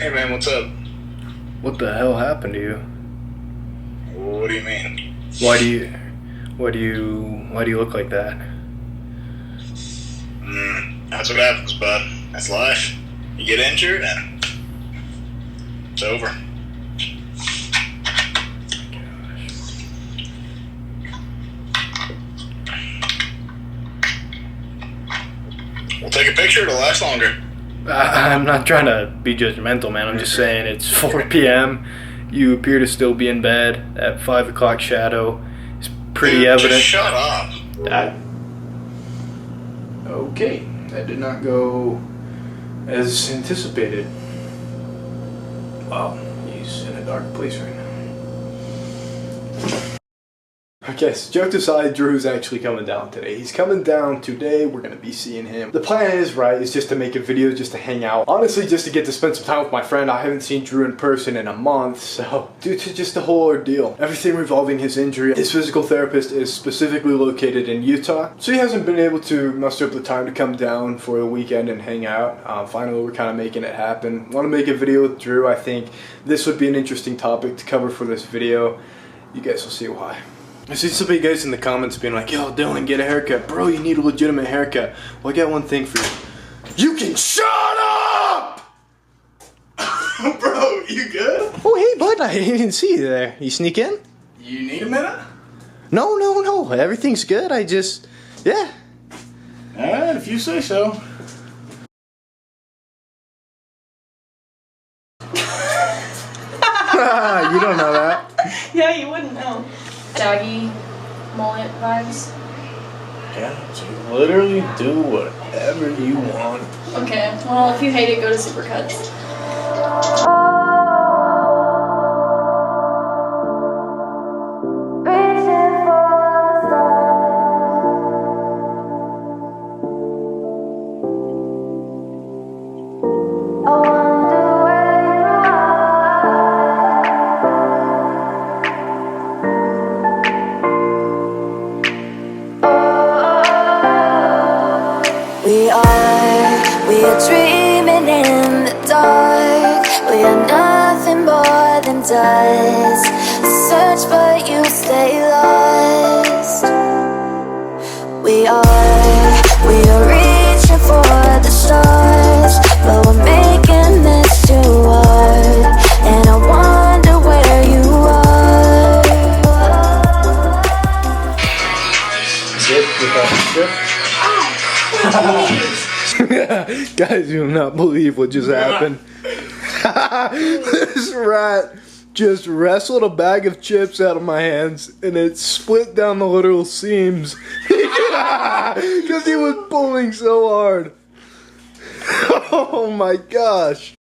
Hey man, what's up? What the hell happened to you? What do you mean? Why do you look like that? That's what happens, bud. That's life. You get injured and it's over. We'll take a picture, it'll last longer. I'm not trying to be judgmental, man. I'm just saying it's 4 p.m. You appear to still be in bed. That 5 o'clock shadow is pretty Dude, evident. Just shut up. Okay, that did not go as anticipated. Wow, he's in a dark place right now. Okay, so jokes aside, Drew's actually coming down today. He's coming down today. We're going to be seeing him. The plan is, right, is just to make a video, just to hang out. Honestly, just to get to spend some time with my friend. I haven't seen Drew in person in a month, so due to just the whole ordeal. Everything revolving his injury. His physical therapist is specifically located in Utah, so he hasn't been able to muster up the time to come down for the weekend and hang out. Finally, we're kind of making it happen. Want to make a video with Drew. I think this would be an interesting topic to cover for this video. You guys will see why. I see some of you guys in the comments being like, yo, Dylan, get a haircut. Bro, you need a legitimate haircut. Well, I got one thing for you. You can shut up! Bro, you good? Oh, hey, bud, I didn't see you there. You sneak in? You need a minute? No. Everything's good. I just, yeah. Alright, if you say so. You don't know that. Yeah, you wouldn't know. Doggy mullet vibes. Yeah, so you literally do whatever you want. Okay, well, if you hate it, go to Supercuts. We are dreaming in the dark. We are nothing more than dust. Search but you stay lost. We are reaching for the stars, but we're making this too hard. And I wonder where you are. Guys, you will not believe what just happened. This rat just wrestled a bag of chips out of my hands and it split down the literal seams because he was pulling so hard. Oh my gosh.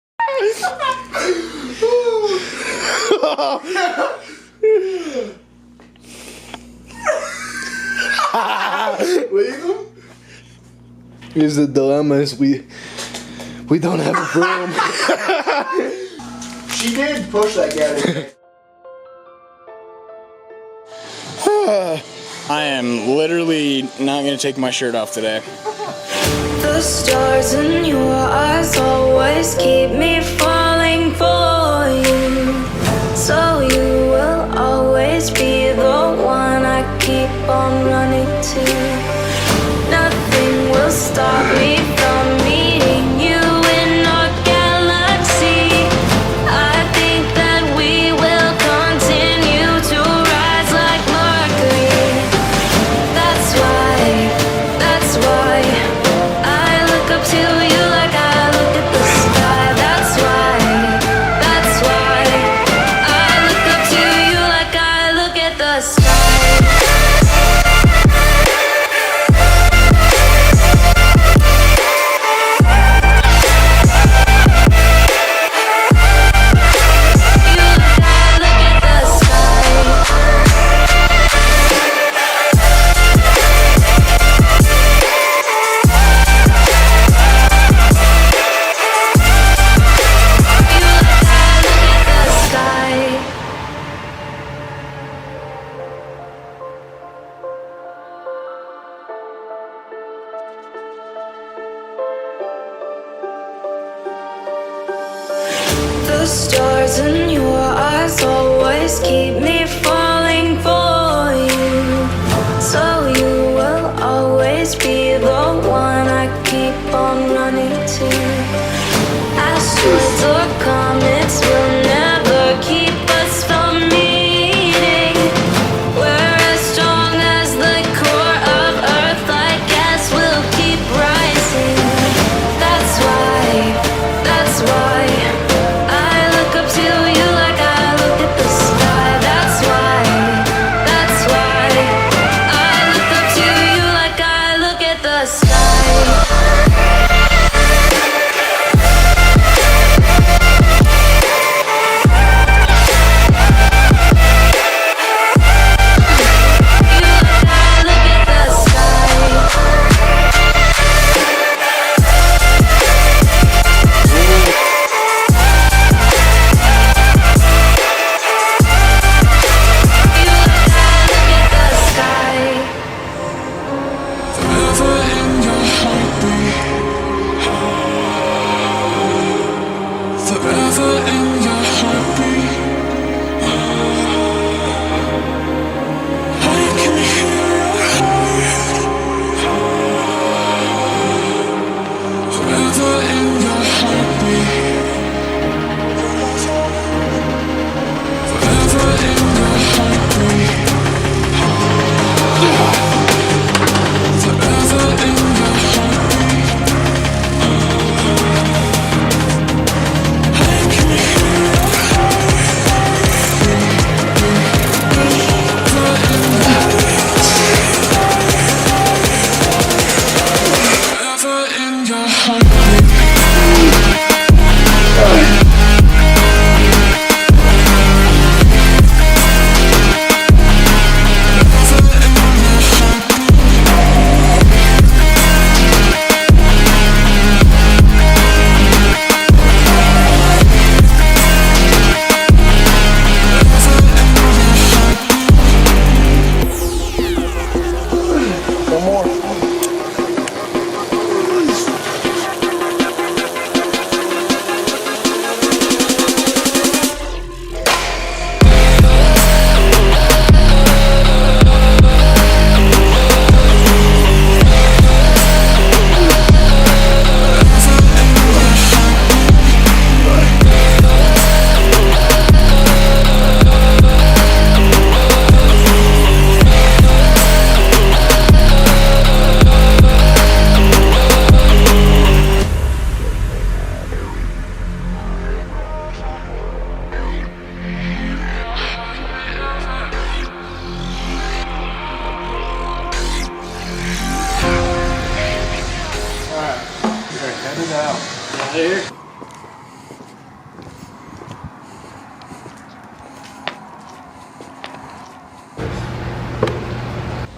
Leave him? Here's the dilemma: is we don't have a broom. She did push that guy. I am literally not gonna take my shirt off today. The stars in your eyes always keep me falling for you. So you will always be the one I keep on running to. Nothing will stop me from meeting you in our galaxy. I think that we will continue to rise like Mercury. That's why I look up to you. the stars in your eyes always keep me falling for you. So you will always be the one I keep on running to. Asteroids or comets will never keep us from meeting. We're as strong as the core of Earth, I guess we'll keep rising. That's why I look up to you like I look at the sky. That's why I look up to you like I look at the sky.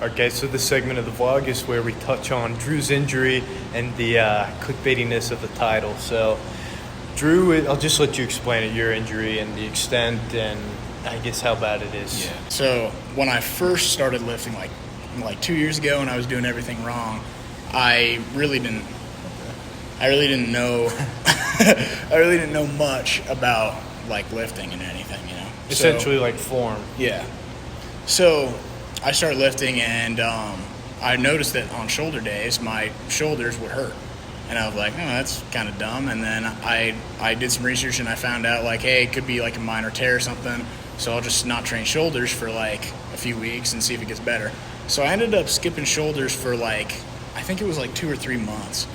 Okay, so this segment of the vlog is where we touch on Drew's injury and the clickbaitiness of the title. So, Drew, I'll just let you explain it, your injury and the extent and I guess how bad it is. Yeah. So when I first started lifting, like 2 years ago, and I was doing everything wrong, I really didn't know I really didn't know much about like lifting and anything, you know. Essentially like form. Yeah. So I started lifting, and I noticed that on shoulder days my shoulders would hurt, and I was like, oh, that's kind of dumb. And then I did some research, and I found out like, hey, it could be like a minor tear or something, so I'll just not train shoulders for like a few weeks and see if it gets better. So I ended up skipping shoulders for like, I think it was like 2 or 3 months.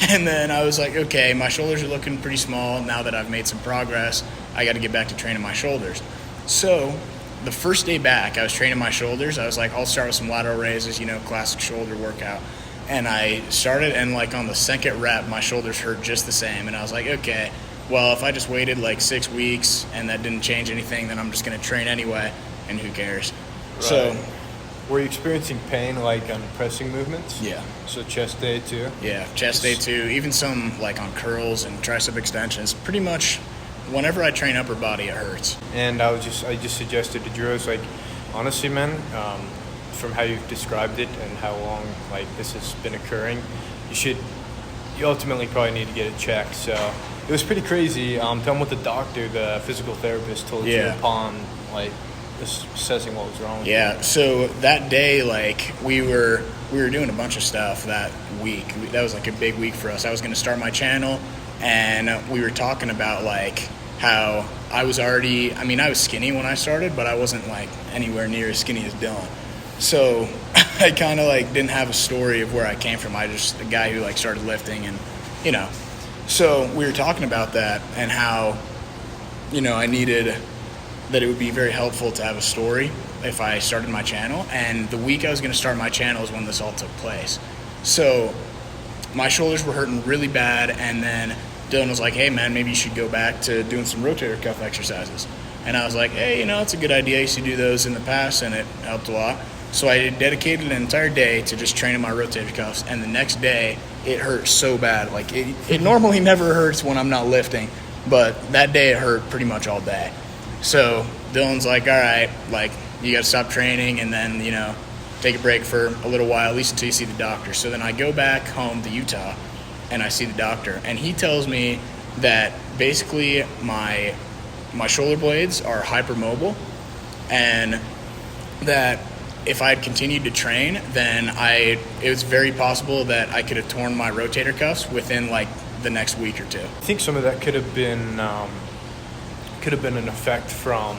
And then I was like, okay, my shoulders are looking pretty small. Now that I've made some progress, I got to get back to training my shoulders. So the first day back, I was training my shoulders. I was like, I'll start with some lateral raises, you know, classic shoulder workout. And I started, and like on the second rep, my shoulders hurt just the same. And I was like, okay, well, if I just waited like 6 weeks and that didn't change anything, then I'm just going to train anyway, and who cares? Right. So, were you experiencing pain like on pressing movements? Yeah. So chest day too? Yeah, chest day too. Even some like on curls and tricep extensions. Pretty much whenever I train upper body, it hurts. And I just suggested to Drew, I was like, honestly, man, from how you've described it and how long like this has been occurring, you ultimately probably need to get it checked. So It was pretty crazy. Tell me what the doctor, the physical therapist, told you upon like assessing what was wrong with you. Yeah. So that day, like we were doing a bunch of stuff that week. That was like a big week for us. I was going to start my channel, and we were talking about like how I was already. I mean, I was skinny when I started, but I wasn't like anywhere near as skinny as Dylan. So I kind of like didn't have a story of where I came from. I just a guy who like started lifting, and you know. So we were talking about that and how, you know, I needed that it would be very helpful to have a story if I started my channel. And the week I was going to start my channel is when this all took place. So my shoulders were hurting really bad, and then Dylan was like, hey man, maybe you should go back to doing some rotator cuff exercises. And I was like, hey, you know, it's a good idea. I used to do those in the past, and it helped a lot. So I dedicated an entire day to just training my rotator cuffs, and the next day it hurt so bad. Like it normally never hurts when I'm not lifting, but that day it hurt pretty much all day. So Dylan's like, all right, like you got to stop training and then, you know, take a break for a little while, at least until you see the doctor. So then I go back home to Utah and I see the doctor, and he tells me that basically my shoulder blades are hypermobile, and that if I had continued to train, then it was very possible that I could have torn my rotator cuffs within like the next week or two. I think some of that could have been an effect from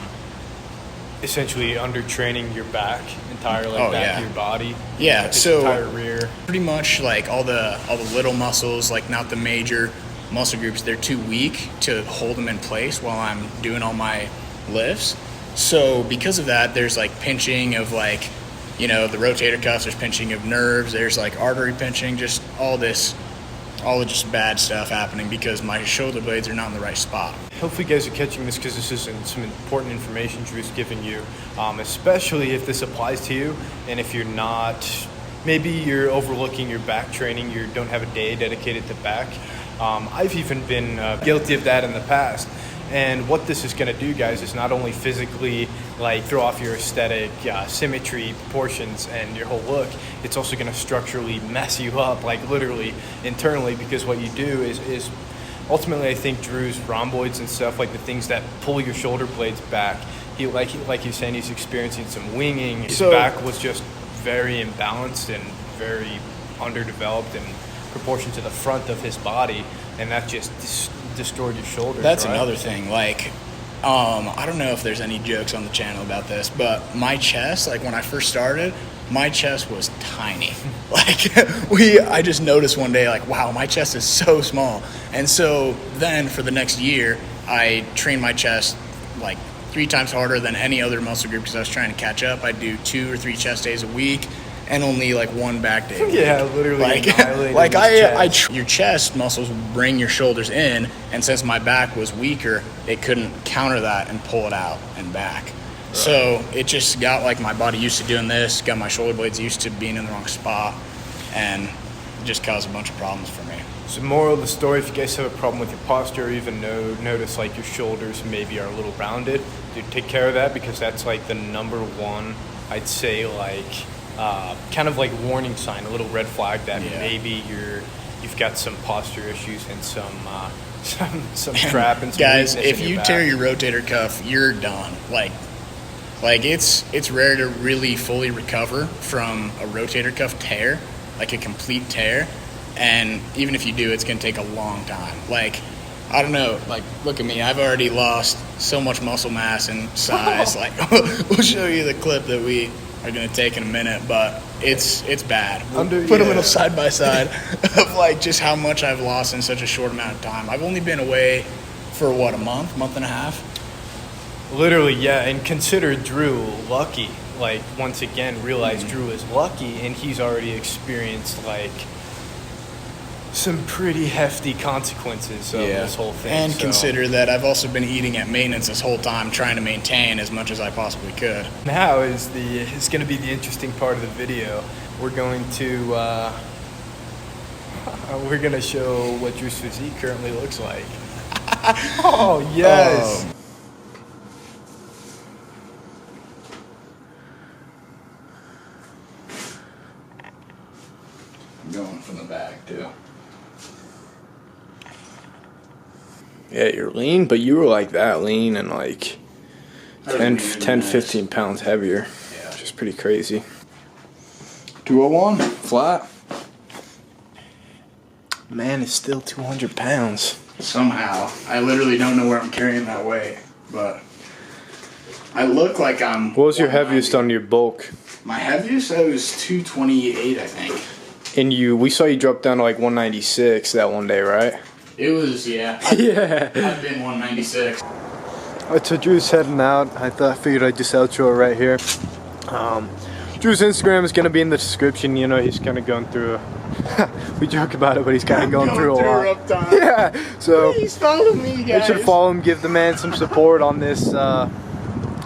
essentially undertraining your back entirely, back of your body. Yeah, so entire rear. Pretty much like all the little muscles, like not the major muscle groups, they're too weak to hold them in place while I'm doing all my lifts. So because of that, there's like pinching of like, you know, the rotator cuffs, there's pinching of nerves, there's like artery pinching, just all of just bad stuff happening because my shoulder blades are not in the right spot. Hopefully you guys are catching this because this is some important information Drew's giving you, especially if this applies to you, and if you're not, maybe you're overlooking your back training, you don't have a day dedicated to back. I've even been guilty of that in the past. And what this is going to do, guys, is not only physically like throw off your aesthetic symmetry, proportions, and your whole look, it's also going to structurally mess you up, like literally internally, because what you do is ultimately, I think Drew's rhomboids and stuff, like the things that pull your shoulder blades back, like he's saying, he's experiencing some winging. His back was just very imbalanced and very underdeveloped in proportion to the front of his body, and that just destroyed your shoulders. That's right? Another thing. Like, I don't know if there's any jokes on the channel about this, but my chest, like when I first started, my chest was tiny. Like I just noticed one day, like, wow, my chest is so small. And so then for the next year, I trained my chest like 3 times harder than any other muscle group because I was trying to catch up. I'd do 2 or 3 chest days a week and only like 1 back day a week. Yeah, literally. Like your chest muscles bring your shoulders in, and since my back was weaker, it couldn't counter that and pull it out and back. Right. So it just got like my body used to doing this, got my shoulder blades used to being in the wrong spot, and it just caused a bunch of problems for me. So moral of the story, if you guys have a problem with your posture, or even notice like your shoulders maybe are a little rounded, dude, take care of that, because that's like the number one, I'd say, like kind of like warning sign, a little red flag that maybe you've got some posture issues and some strap and some guys, weakness if you tear your rotator cuff, you're done. Like it's rare to really fully recover from a rotator cuff tear, like a complete tear, and even if you do, it's gonna take a long time. Like, I don't know, like, look at me, I've already lost so much muscle mass and size. Like, we'll show you the clip that we are going to take in a minute, but it's bad. We'll put a little side by side of like just how much I've lost in such a short amount of time. I've only been away for what, a month and a half? Literally, yeah. And consider Drew lucky. Like, once again, realize Drew is lucky, and he's already experienced like some pretty hefty consequences of this whole thing. And consider that I've also been eating at maintenance this whole time, trying to maintain as much as I possibly could. Now is going to be the interesting part of the video. We're going to show what Drew's physique currently looks like. Oh yes. I'm going from the back too. Yeah, you're lean, but you were like that lean and like 10, 15 pounds heavier. Yeah. Which is pretty crazy. 201 flat. Man, it's still 200 pounds. Somehow. I literally don't know where I'm carrying that weight, but I look like I'm... What was your heaviest on your bulk? My heaviest, I was 228, I think. And we saw you drop down to like 196 that one day, right? It was, yeah. Yeah. I've been 196. Alright, so Drew's heading out. I figured I'd just outro right here. Drew's Instagram is going to be in the description. You know, he's kind of going through we joke about it, but he's kind of going through a lot. Rough time. Yeah, so please follow me, guys. you should follow him, give the man some support on this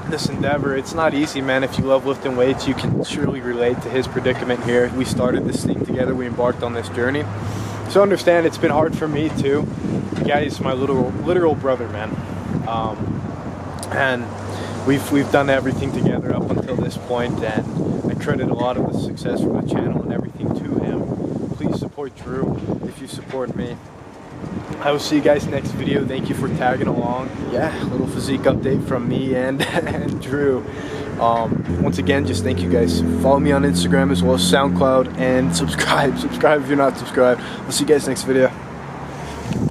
this endeavor. It's not easy, man. If you love lifting weights, you can surely relate to his predicament here. We started this thing together. We embarked on this journey. So understand, it's been hard for me too. The guy is my literal brother, man. And we've done everything together up until this point, and I credit a lot of the success from the channel and everything to him. Please support Drew if you support me. I will see you guys next video. Thank you for tagging along. Yeah, little physique update from me and Drew. Once again, just thank you guys. Follow me on Instagram as well as SoundCloud, and subscribe if you're not subscribed. I'll see you guys next video.